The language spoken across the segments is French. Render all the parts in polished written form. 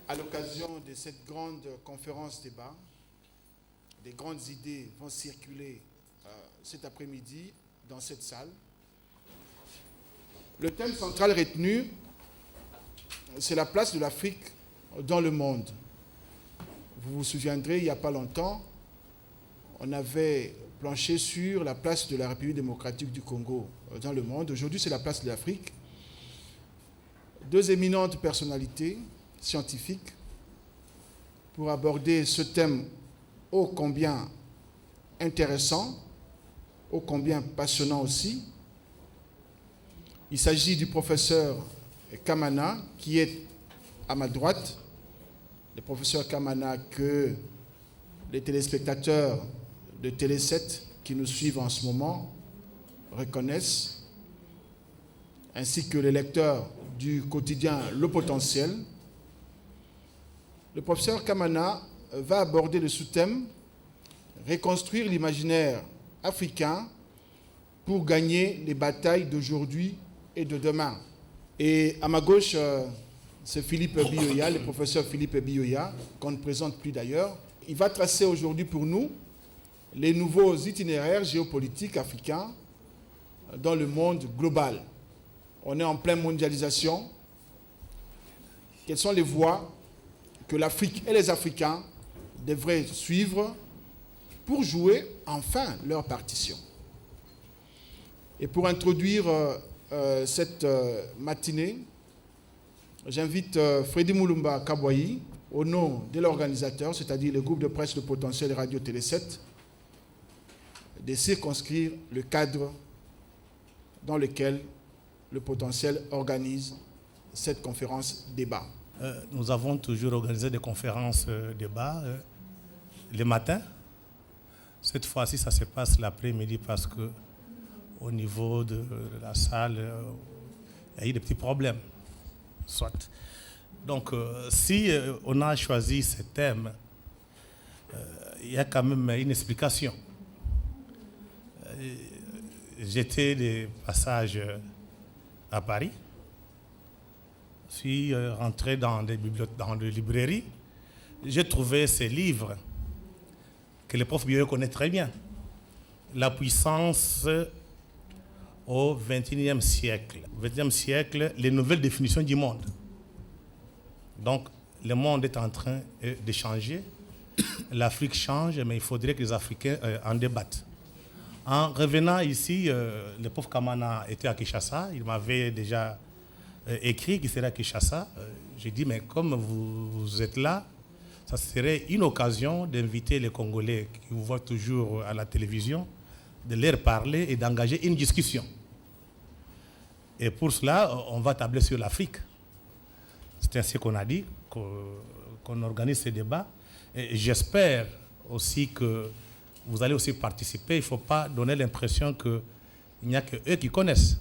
À l'occasion de cette grande conférence débat, des grandes idées vont circuler cet après-midi dans cette salle. Le thème central retenu, c'est la place de l'Afrique dans le monde. Vous vous souviendrez, il n'y a pas longtemps, on avait planché sur la place de la République démocratique du Congo dans le monde. Aujourd'hui, c'est la place de l'Afrique. Deux éminentes personnalités scientifiques pour aborder ce thème ô combien intéressant, ô combien passionnant aussi. Il s'agit du professeur Kamana, qui est à ma droite. Le professeur Kamana que les téléspectateurs de Télé 7 qui nous suivent en ce moment reconnaissent, ainsi que les lecteurs du quotidien Le Potentiel. Le professeur Kamana va aborder le sous-thème « Reconstruire l'imaginaire africain pour gagner les batailles d'aujourd'hui et de demain ». Et à ma gauche, c'est Philippe Bioya, le professeur Philippe Bioya, qu'on ne présente plus d'ailleurs. Il va tracer aujourd'hui pour nous les nouveaux itinéraires géopolitiques africains dans le monde global. On est en pleine mondialisation. Quelles sont les voies que l'Afrique et les Africains devraient suivre pour jouer enfin leur partition? Et pour introduire cette matinée, j'invite Freddy Moulumba Kabouayi, au nom de l'organisateur, c'est-à-dire le groupe de presse Le Potentiel et Radio Télé 7, de circonscrire le cadre dans lequel Le Potentiel organise cette conférence débat. Nous avons toujours organisé des conférences débat le matin. Cette fois-ci, ça se passe l'après-midi parce que au niveau de la salle, il y a eu des petits problèmes. Soit. Donc, si on a choisi ce thème, il y a quand même une explication. J'étais de passage à Paris. Je suis rentré dans des librairies. J'ai trouvé ces livres que le prof Bio connaît très bien. La puissance au XXIe siècle. Au XXe siècle, les nouvelles définitions du monde. Donc, le monde est en train de changer. L'Afrique change, mais il faudrait que les Africains en débattent. En revenant ici, le prof Kamana était à Kinshasa. Il m'avait déjà écrit qu'il serait à Kinshasa. J'ai dit, mais comme vous êtes là, ça serait une occasion d'inviter les Congolais qui vous voient toujours à la télévision, de leur parler et d'engager une discussion. Et pour cela, on va tabler sur l'Afrique. C'est ainsi qu'on a dit, qu'on organise ces débats. Et j'espère aussi que vous allez aussi participer. Il ne faut pas donner l'impression qu'il n'y a qu'eux qui connaissent.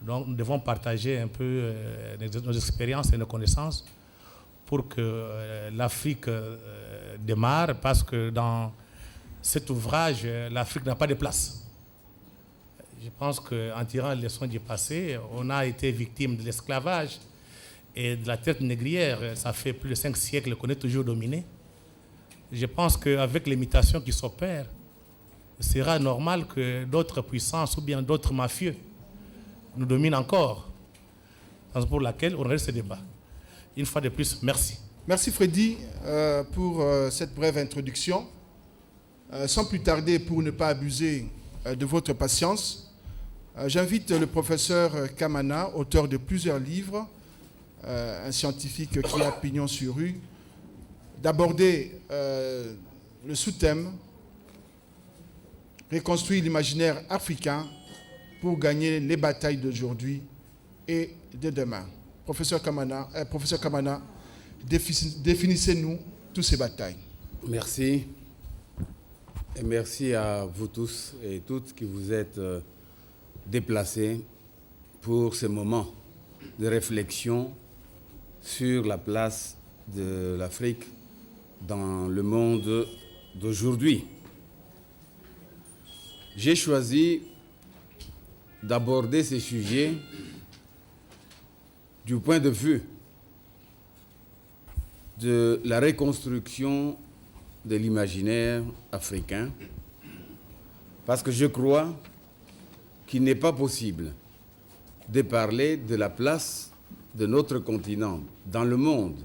Donc nous devons partager un peu nos expériences et nos connaissances pour que l'Afrique démarre, parce que dans cet ouvrage, l'Afrique n'a pas de place. Je pense qu'en tirant les leçons du passé, on a été victime de l'esclavage et de la traite négrière. Ça fait plus de 5 siècles qu'on est toujours dominé. Je pense qu'avec l'imitation qui s'opère, il sera normal que d'autres puissances ou bien d'autres mafieux nous dominent encore. C'est pour laquelle on reste ce débat. Une fois de plus, merci. Merci Freddy pour cette brève introduction. Sans plus tarder, pour ne pas abuser de votre patience, j'invite le professeur Kamana, auteur de plusieurs livres, un scientifique qui a pignon sur rue, d'aborder le sous-thème « Reconstruire l'imaginaire africain pour gagner les batailles d'aujourd'hui et de demain ». Professeur Kamana, définissez-nous toutes ces batailles. Merci. Et merci à vous tous et toutes qui vous êtes déplacés pour ce moment de réflexion sur la place de l'Afrique dans le monde d'aujourd'hui. J'ai choisi d'aborder ces sujets du point de vue de la reconstruction de l'imaginaire africain, parce que je crois qu'il n'est pas possible de parler de la place de notre continent dans le monde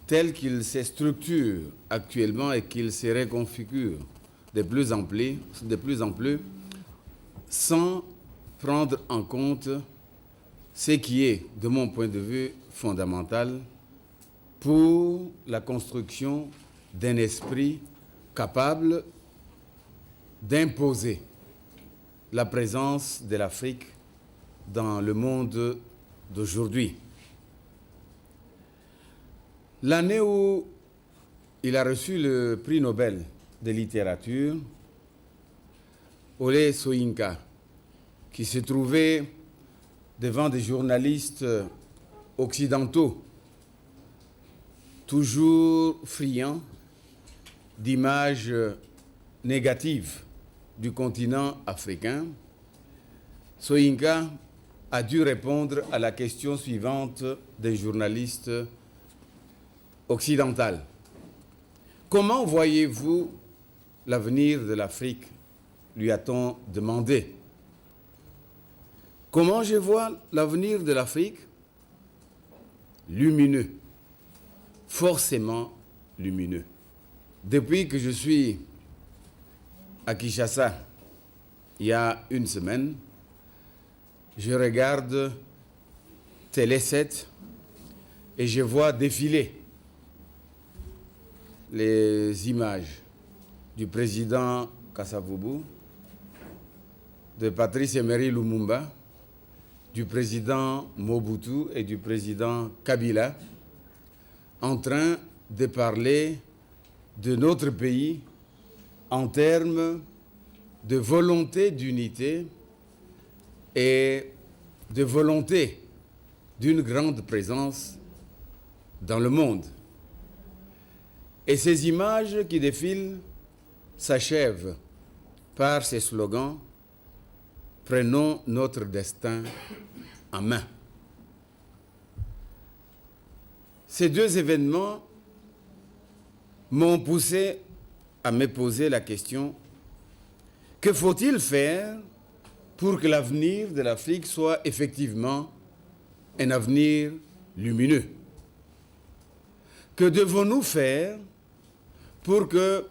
tel qu'il se structure actuellement et qu'il se reconfigure de plus en plus, sans prendre en compte ce qui est, de mon point de vue, fondamental pour la construction d'un esprit capable d'imposer la présence de l'Afrique dans le monde d'aujourd'hui. L'année où il a reçu le prix Nobel de littérature, Ole Soyinka, qui se trouvait devant des journalistes occidentaux, toujours friands d'images négatives du continent africain, Soyinka a dû répondre à la question suivante des journalistes occidentaux. Comment voyez-vous l'avenir de l'Afrique, lui a-t-on demandé. Comment je vois l'avenir de l'Afrique? Lumineux, forcément lumineux. Depuis que je suis à Kinshasa, il y a une semaine, je regarde Télé 7 et je vois défiler les images du président Kasavubu, de Patrice Emery Lumumba, du président Mobutu et du président Kabila en train de parler de notre pays en termes de volonté d'unité et de volonté d'une grande présence dans le monde. Et ces images qui défilent s'achèvent par ces slogans « Prenons notre destin en main ». Ces deux événements m'ont poussé à me poser la question: que faut-il faire pour que l'avenir de l'Afrique soit effectivement un avenir lumineux? Que devons-nous faire pour que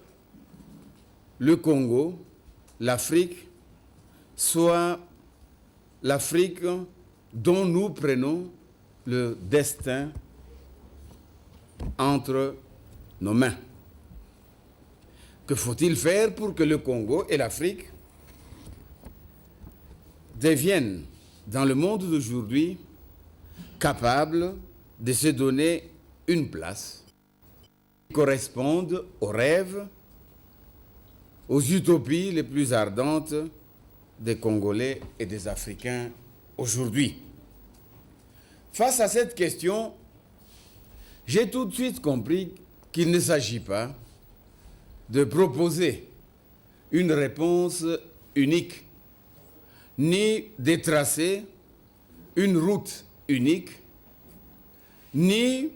le Congo, l'Afrique, soit l'Afrique dont nous prenons le destin entre nos mains? Que faut-il faire pour que le Congo et l'Afrique deviennent, dans le monde d'aujourd'hui, capables de se donner une place qui corresponde aux rêves, aux utopies les plus ardentes des Congolais et des Africains aujourd'hui? Face à cette question, j'ai tout de suite compris qu'il ne s'agit pas de proposer une réponse unique, ni de tracer une route unique, ni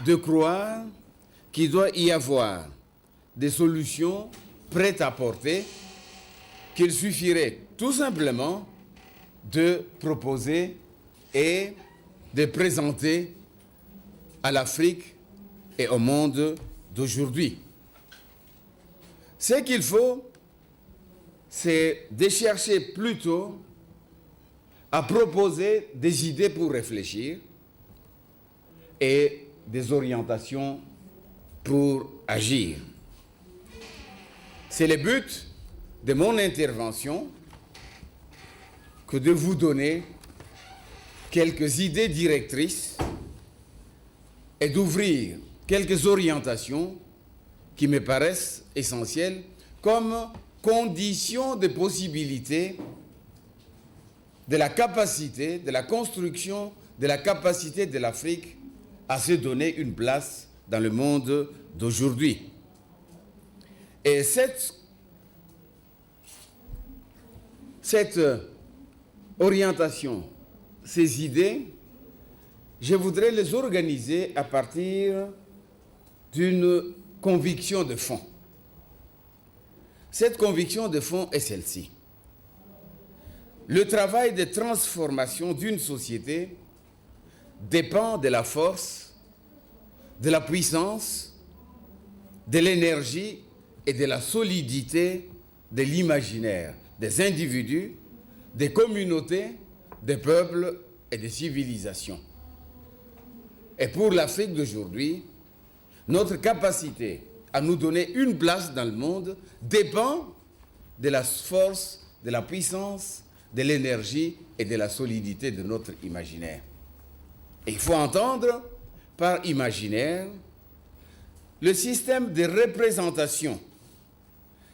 de croire qu'il doit y avoir des solutions prêtes à porter, qu'il suffirait tout simplement de proposer et de présenter à l'Afrique et au monde d'aujourd'hui. Ce qu'il faut, c'est de chercher plutôt à proposer des idées pour réfléchir et des orientations pour agir. C'est le but de mon intervention que de vous donner quelques idées directrices et d'ouvrir quelques orientations qui me paraissent essentielles comme condition de possibilité de la capacité, de la construction de la capacité de l'Afrique à se donner une place dans le monde d'aujourd'hui. Et cette orientation, ces idées, je voudrais les organiser à partir d'une conviction de fond. Cette conviction de fond est celle-ci. Le travail de transformation d'une société dépend de la force, de la puissance, de l'énergie et de la solidité de l'imaginaire des individus, des communautés, des peuples et des civilisations. Et pour l'Afrique d'aujourd'hui, notre capacité à nous donner une place dans le monde dépend de la force, de la puissance, de l'énergie et de la solidité de notre imaginaire. Et il faut entendre par imaginaire le système de représentation,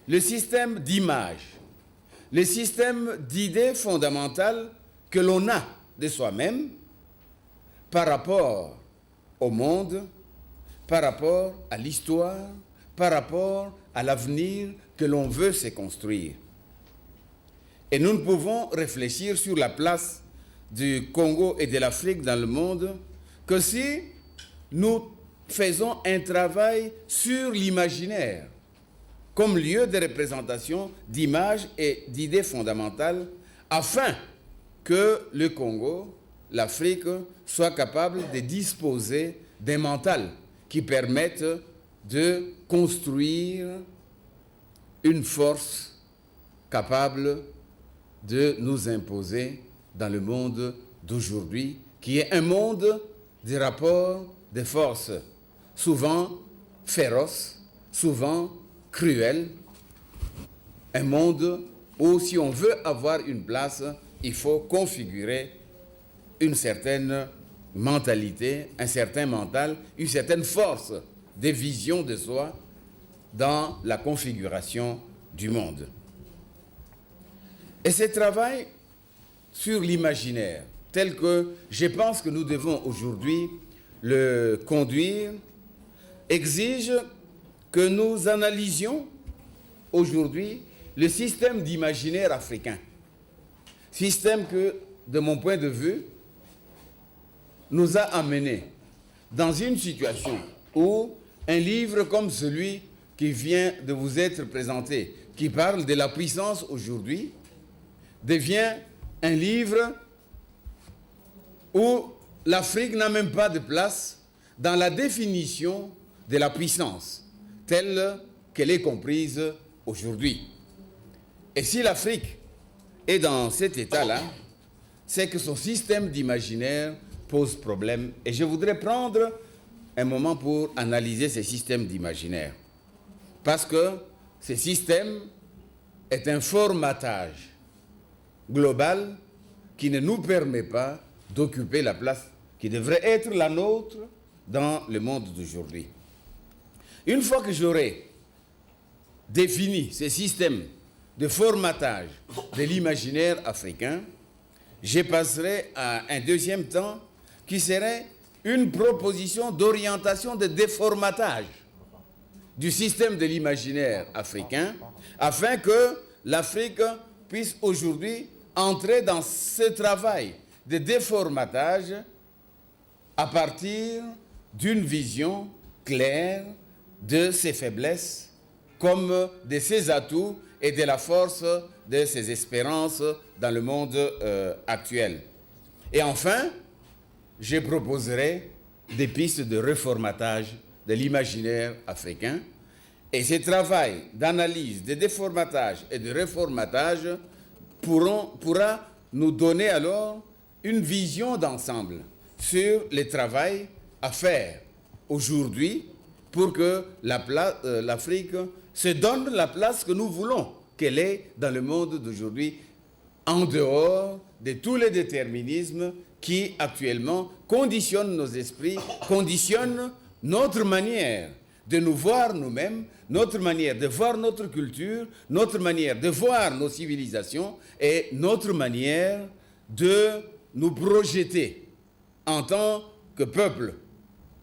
le système d'image, le système d'idées fondamentales que l'on a de soi-même par rapport au monde, par rapport à l'histoire, par rapport à l'avenir que l'on veut se construire. Et nous ne pouvons réfléchir sur la place du Congo et de l'Afrique dans le monde que si nous faisons un travail sur l'imaginaire comme lieu de représentation d'images et d'idées fondamentales afin que le Congo, l'Afrique, soit capable de disposer d'un mental qui permette de construire une force capable de nous imposer dans le monde d'aujourd'hui, qui est un monde des rapports de force, souvent féroces, souvent cruels, un monde où si on veut avoir une place, il faut configurer une certaine mentalité, un certain mental, une certaine force de vision de soi dans la configuration du monde. Et ce travail sur l'imaginaire, tel que je pense que nous devons aujourd'hui le conduire, exige que nous analysions aujourd'hui le système d'imaginaire africain. Système que, de mon point de vue, nous a amenés dans une situation où un livre comme celui qui vient de vous être présenté, qui parle de la puissance aujourd'hui, devient un livre où l'Afrique n'a même pas de place dans la définition de la puissance telle qu'elle est comprise aujourd'hui. Et si l'Afrique est dans cet état-là, c'est que son système d'imaginaire pose problème. Et je voudrais prendre un moment pour analyser ces systèmes d'imaginaire. Parce que ce système est un formatage global qui ne nous permet pas d'occuper la place qui devrait être la nôtre dans le monde d'aujourd'hui. Une fois que j'aurai défini ce système de formatage de l'imaginaire africain, je passerai à un deuxième temps qui serait une proposition d'orientation de déformatage du système de l'imaginaire africain afin que l'Afrique puisse aujourd'hui entrer dans ce travail de déformatage à partir d'une vision claire de ses faiblesses comme de ses atouts et de la force de ses espérances dans le monde actuel. Et enfin, je proposerai des pistes de reformatage de l'imaginaire africain. Et ce travail d'analyse, de déformatage et de reformatage pourra nous donner alors une vision d'ensemble sur le travail à faire aujourd'hui pour que l'Afrique se donne la place que nous voulons qu'elle ait dans le monde d'aujourd'hui, en dehors de tous les déterminismes qui actuellement conditionnent nos esprits, conditionnent notre manière de nous voir nous-mêmes, notre manière de voir notre culture, notre manière de voir nos civilisations et notre manière de nous projeter en tant que peuple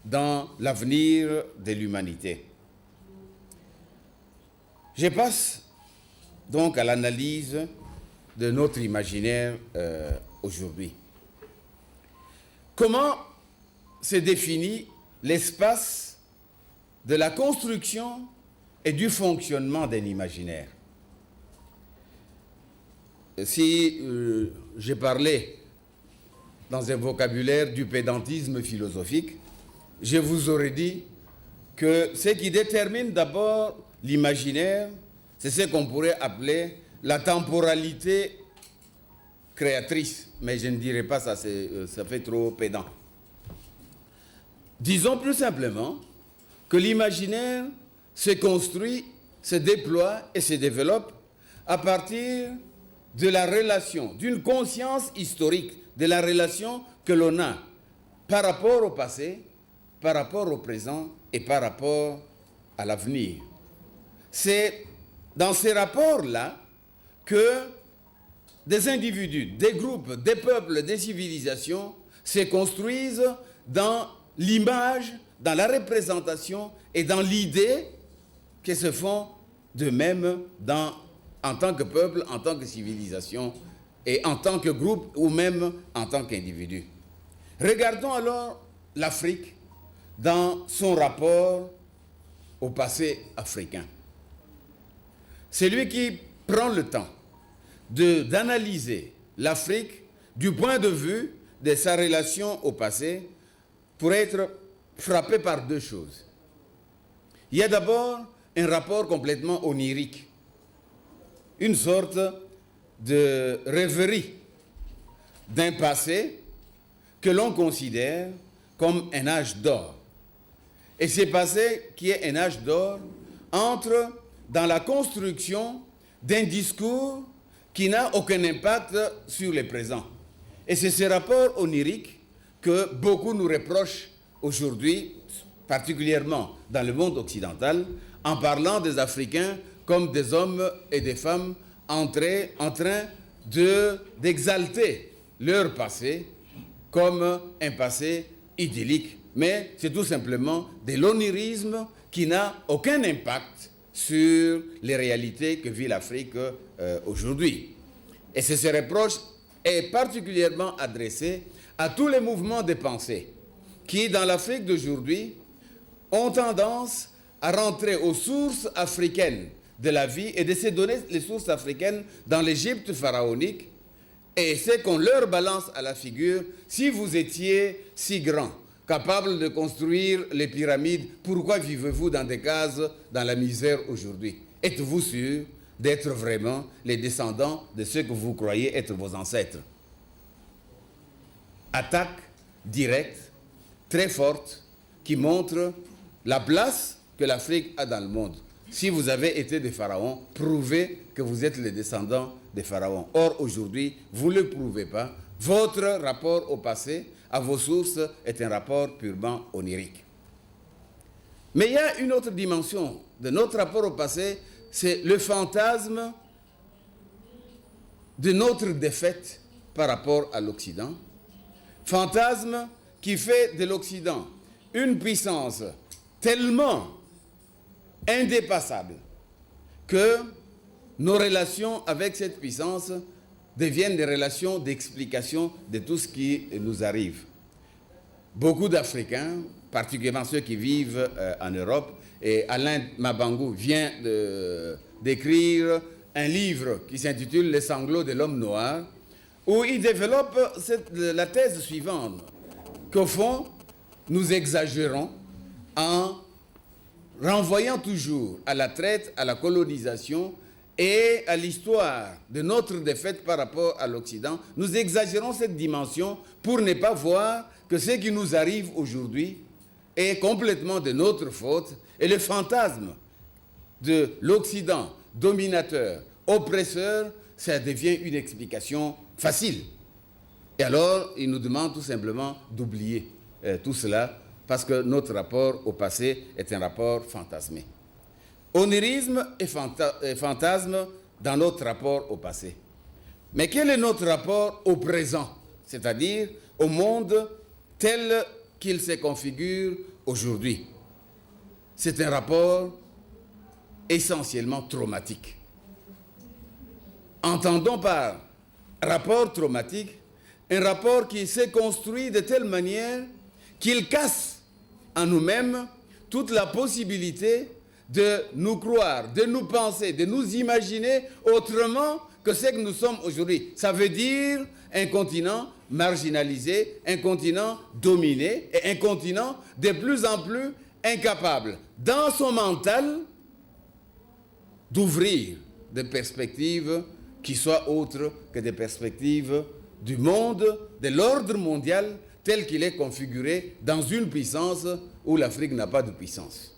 dans l'avenir de l'humanité. Je passe donc à l'analyse de notre imaginaire aujourd'hui. Comment se définit l'espace de la construction et du fonctionnement d'un imaginaire. Si j'ai parlé dans un vocabulaire du pédantisme philosophique, je vous aurais dit que ce qui détermine d'abord l'imaginaire, c'est ce qu'on pourrait appeler la temporalité créatrice. Mais je ne dirais pas ça, ça fait trop pédant. Disons plus simplement que l'imaginaire se construit, se déploie et se développe à partir de la relation, d'une conscience historique, de la relation que l'on a par rapport au passé, par rapport au présent et par rapport à l'avenir. C'est dans ces rapports-là que des individus, des groupes, des peuples, des civilisations se construisent dans l'image, dans la représentation et dans l'idée qu'ils se font d'eux-mêmes en tant que peuple, en tant que civilisation et en tant que groupe ou même en tant qu'individu. Regardons alors l'Afrique dans son rapport au passé africain. Celui qui prend le temps d'analyser l'Afrique du point de vue de sa relation au passé pourrait être frappé par deux choses. Il y a d'abord un rapport complètement onirique, une sorte de rêverie d'un passé que l'on considère comme un âge d'or. Et ce passé qui est un âge d'or entre dans la construction d'un discours qui n'a aucun impact sur le présent. Et c'est ce rapport onirique que beaucoup nous reprochent aujourd'hui, particulièrement dans le monde occidental, en parlant des Africains comme des hommes et des femmes en train d'exalter leur passé comme un passé idyllique. Mais c'est tout simplement de l'onirisme qui n'a aucun impact sur les réalités que vit l'Afrique aujourd'hui. Et ce reproche est particulièrement adressé à tous les mouvements de pensée qui, dans l'Afrique d'aujourd'hui, ont tendance à rentrer aux sources africaines de la vie et de se donner les sources africaines dans l'Égypte pharaonique. Et c'est qu'on leur balance à la figure: si vous étiez si grand, capable de construire les pyramides, pourquoi vivez-vous dans des cases, dans la misère aujourd'hui? Êtes-vous sûr d'être vraiment les descendants de ceux que vous croyez être vos ancêtres? Attaque directe, très forte, qui montre la place que l'Afrique a dans le monde. Si vous avez été des pharaons, prouvez que vous êtes les descendants des pharaons. Or, aujourd'hui, vous ne le prouvez pas. Votre rapport au passé, à vos sources, est un rapport purement onirique. Mais il y a une autre dimension de notre rapport au passé, c'est le fantasme de notre défaite par rapport à l'Occident. Fantasme qui fait de l'Occident une puissance tellement indépassable que nos relations avec cette puissance deviennent des relations d'explication de tout ce qui nous arrive. Beaucoup d'Africains, particulièrement ceux qui vivent en Europe, et Alain Mabangou vient d'écrire un livre qui s'intitule « Les sanglots de l'homme noir », où il développe la thèse suivante, qu'au fond, nous exagérons en renvoyant toujours à la traite, à la colonisation et à l'histoire de notre défaite par rapport à l'Occident. Nous exagérons cette dimension pour ne pas voir que ce qui nous arrive aujourd'hui est complètement de notre faute, et le fantasme de l'Occident dominateur, oppresseur, ça devient une explication facile. Et alors, il nous demande tout simplement d'oublier tout cela, parce que notre rapport au passé est un rapport fantasmé. Onirisme et fantasme dans notre rapport au passé. Mais quel est notre rapport au présent, c'est-à-dire au monde tel qu'il se configure aujourd'hui? C'est un rapport essentiellement traumatique. Entendons par rapport traumatique un rapport qui s'est construit de telle manière qu'il casse en nous-mêmes toute la possibilité de nous croire, de nous penser, de nous imaginer autrement que ce que nous sommes aujourd'hui. Ça veut dire un continent marginalisé, un continent dominé et un continent de plus en plus incapable, dans son mental, d'ouvrir des perspectives qui soient autres que des perspectives du monde, de l'ordre mondial tel qu'il est configuré dans une puissance où l'Afrique n'a pas de puissance.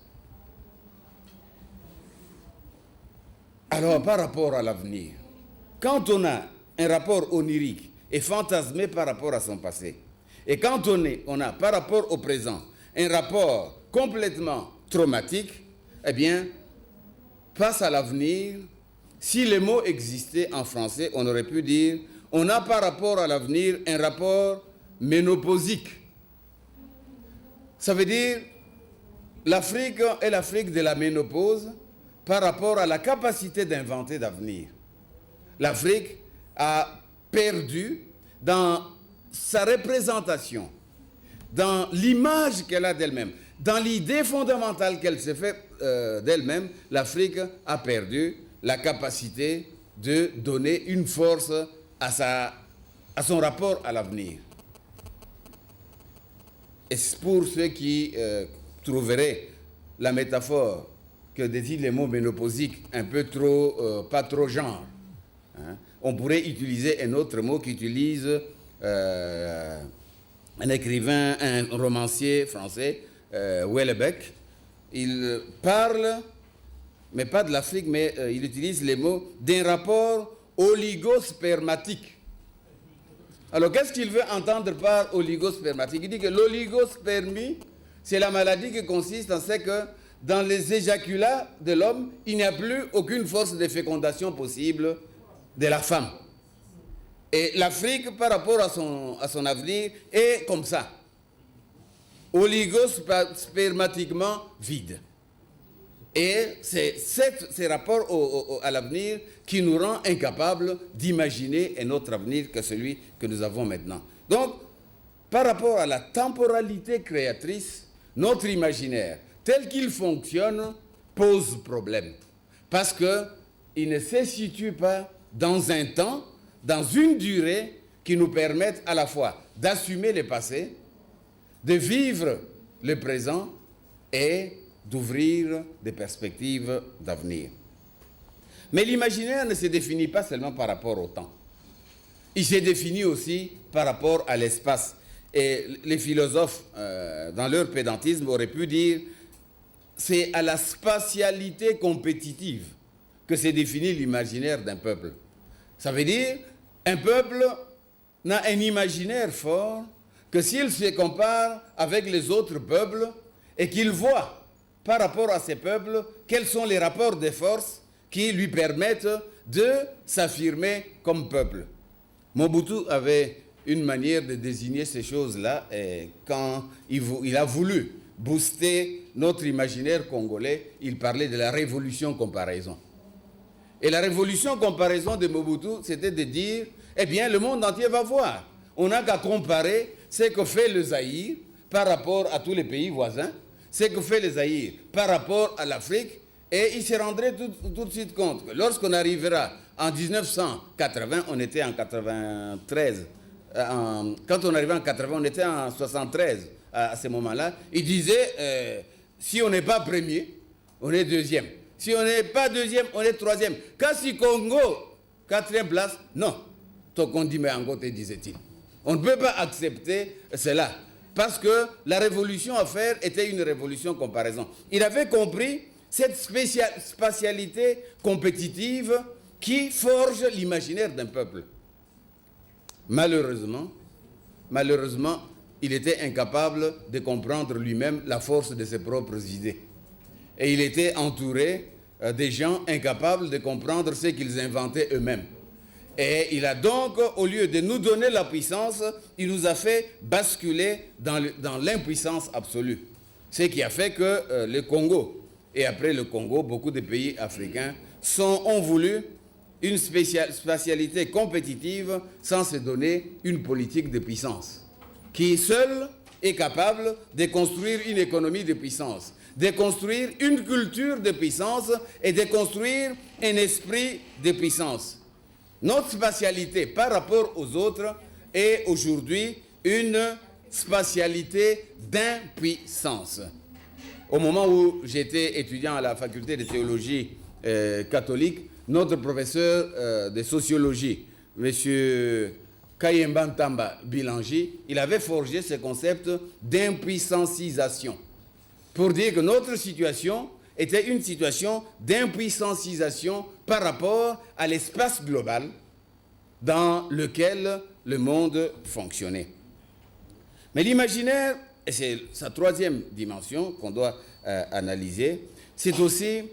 Alors, par rapport à l'avenir, quand on a un rapport onirique et fantasmé par rapport à son passé, et quand on a par rapport au présent un rapport complètement traumatique, eh bien, face à l'avenir, si les mots existaient en français, on aurait pu dire, on a par rapport à l'avenir un rapport ménopausique. Ça veut dire, l'Afrique est l'Afrique de la ménopause par rapport à la capacité d'inventer d'avenir. L'Afrique a perdu dans sa représentation, dans l'image qu'elle a d'elle-même, dans l'idée fondamentale qu'elle s'est faite d'elle-même, l'Afrique a perdu la capacité de donner une force à son rapport à l'avenir. Et pour ceux qui trouveraient la métaphore que désignent les mots ménopausiques un peu trop, pas trop genre, hein, on pourrait utiliser un autre mot qu'utilise un écrivain, un romancier français, Houellebecq. Il parle, mais pas de l'Afrique, mais il utilise les mots d'un rapport oligospermatique. Alors, qu'est-ce qu'il veut entendre par oligospermatique? Il dit que l'oligospermie, c'est la maladie qui consiste en ce que dans les éjaculats de l'homme, il n'y a plus aucune force de fécondation possible de la femme. Et l'Afrique, par rapport à son avenir, est comme ça, oligospermatiquement vide. Et c'est ces rapports à l'avenir qui nous rend incapables d'imaginer un autre avenir que celui que nous avons maintenant. Donc, par rapport à la temporalité créatrice, notre imaginaire, tel qu'il fonctionne, pose problème. Parce qu'il ne se situe pas dans un temps, dans une durée qui nous permette à la fois d'assumer le passé, de vivre le présent et d'ouvrir des perspectives d'avenir. Mais l'imaginaire ne se définit pas seulement par rapport au temps. Il se définit aussi par rapport à l'espace. Et les philosophes, dans leur pédantisme, auraient pu dire c'est à la spatialité compétitive que se définit l'imaginaire d'un peuple. Ça veut dire un peuple n'a un imaginaire fort que s'il se compare avec les autres peuples et qu'il voit par rapport à ces peuples quels sont les rapports de force qui lui permettent de s'affirmer comme peuple. Mobutu avait une manière de désigner ces choses-là quand il a voulu booster notre imaginaire congolais, il parlait de la révolution comparaison. Et la révolution comparaison de Mobutu, c'était de dire, eh bien, le monde entier va voir. On n'a qu'à comparer ce que fait le Zaïre par rapport à tous les pays voisins, ce que fait le Zaïre par rapport à l'Afrique, et il se rendrait tout de suite compte que lorsqu'on arrivera en 1980, on était en 93, quand on arrivait en 80, on était en 73 à ce moment-là, il disait, si on n'est pas premier, on est deuxième. Si on n'est pas deuxième, on est troisième. Quand si Congo, quatrième place, non. Tokondi Meango te disait-il. On ne peut pas accepter cela. Parce que la révolution à faire était une révolution comparaison. Il avait compris cette spatialité compétitive qui forge l'imaginaire d'un peuple. Malheureusement, il était incapable de comprendre lui-même la force de ses propres idées. Et il était entouré des gens incapables de comprendre ce qu'ils inventaient eux-mêmes. Et il a donc, au lieu de nous donner la puissance, il nous a fait basculer dans l'impuissance absolue. Ce qui a fait que le Congo, et après le Congo, beaucoup de pays africains ont voulu une spatialité compétitive sans se donner une politique de puissance, qui seule est capable de construire une économie de puissance, de construire une culture de puissance et de construire un esprit de puissance. Notre spatialité par rapport aux autres est aujourd'hui une spatialité d'impuissance. Au moment où j'étais étudiant à la faculté de théologie catholique, notre professeur de sociologie, M. Kayemba Ntamba Bilangi, il avait forgé ce concept d'impuissancisation pour dire que notre situation était une situation d'impuissancisation par rapport à l'espace global dans lequel le monde fonctionnait. Mais l'imaginaire, et c'est sa troisième dimension qu'on doit analyser, c'est aussi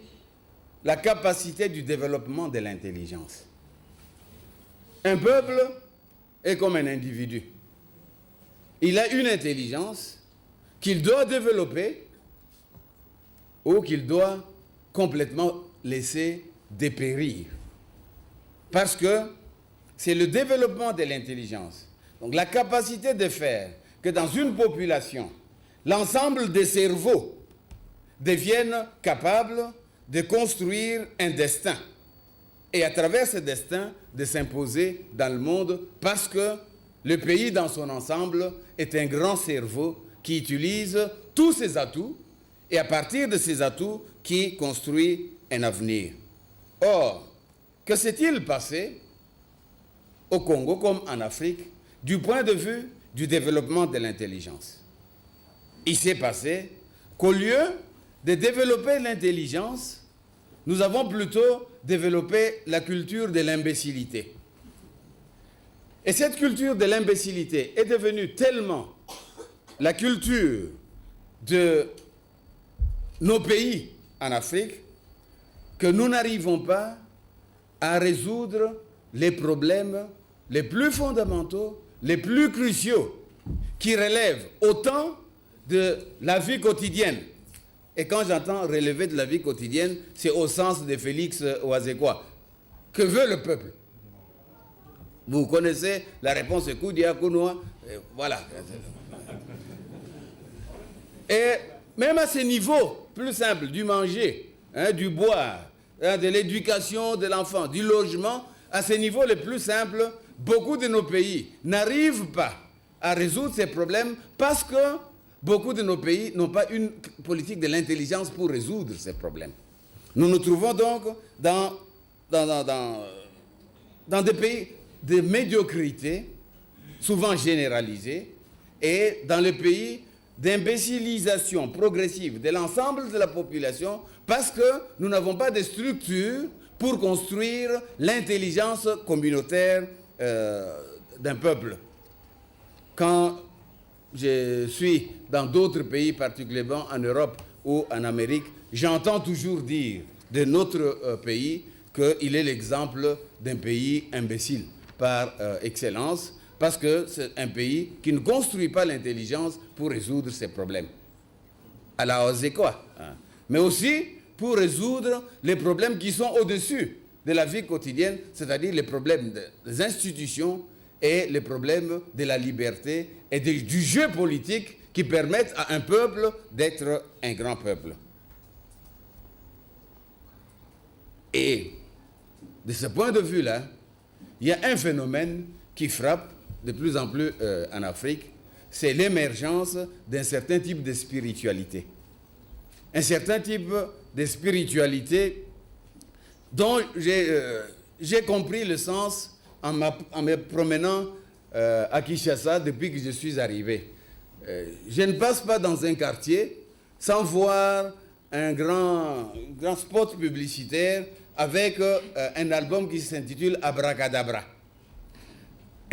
la capacité du développement de l'intelligence. Un peuple est comme un individu. Il a une intelligence qu'il doit développer ou qu'il doit complètement laisser dépérir. Parce que c'est le développement de l'intelligence, donc la capacité de faire que dans une population, l'ensemble des cerveaux deviennent capables de construire un destin et à travers ce destin de s'imposer dans le monde parce que le pays dans son ensemble est un grand cerveau qui utilise tous ses atouts et à partir de ces atouts qui construit un avenir. Or, que s'est-il passé au Congo comme en Afrique du point de vue du développement de l'intelligence? Il s'est passé qu'au lieu de développer l'intelligence, nous avons plutôt développé la culture de l'imbécilité. Et cette culture de l'imbécilité est devenue tellement la culture de nos pays en Afrique que nous n'arrivons pas à résoudre les problèmes les plus fondamentaux, les plus cruciaux, qui relèvent autant de la vie quotidienne. Et quand j'entends relever de la vie quotidienne, c'est au sens de Félix Oazekwa. Que veut le peuple? Vous connaissez la réponse de Koudia Kounoua. Voilà. Et même à ce niveau plus simple, du manger, du boire, de l'éducation de l'enfant, du logement, à ce niveau le plus simple, beaucoup de nos pays n'arrivent pas à résoudre ces problèmes parce que beaucoup de nos pays n'ont pas une politique de l'intelligence pour résoudre ces problèmes. Nous nous trouvons donc dans des pays de médiocrité, souvent généralisée, et dans les pays d'imbécilisation progressive de l'ensemble de la population parce que nous n'avons pas de structure pour construire l'intelligence communautaire d'un peuple. Quand je suis dans d'autres pays, particulièrement en Europe ou en Amérique, j'entends toujours dire de notre pays qu'il est l'exemple d'un pays imbécile par excellence, parce que c'est un pays qui ne construit pas l'intelligence pour résoudre ses problèmes. À la Oazekwa, mais aussi pour résoudre les problèmes qui sont au-dessus de la vie quotidienne, c'est-à-dire les problèmes des institutions et les problèmes de la liberté et du jeu politique qui permettent à un peuple d'être un grand peuple. Et de ce point de vue-là, il y a un phénomène qui frappe de plus en plus en Afrique, c'est l'émergence d'un certain type de spiritualité. Un certain type de spiritualité dont j'ai compris le sens en me promenant à Kinshasa depuis que je suis arrivé. Je ne passe pas dans un quartier sans voir un grand spot publicitaire avec un album qui s'intitule Abracadabra.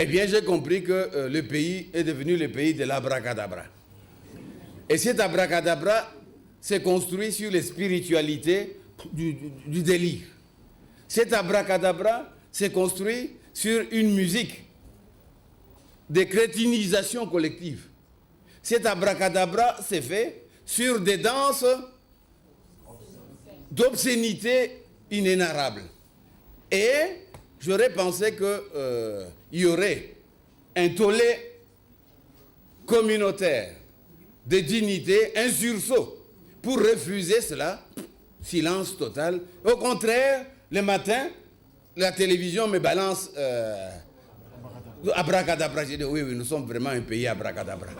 Eh bien, j'ai compris que le pays est devenu le pays de l'abracadabra. Et cet abracadabra s'est construit sur les spiritualités du délire. Cet abracadabra s'est construit sur une musique de crétinisation collective. Cet abracadabra s'est fait sur des danses d'obscénité inénarrable. Et j'aurais pensé qu'il y aurait un tollé communautaire de dignité, un sursaut. Pour refuser cela, silence total. Au contraire, le matin, la télévision me balance abracadabra. J'ai dit, oui, nous sommes vraiment un pays abracadabra.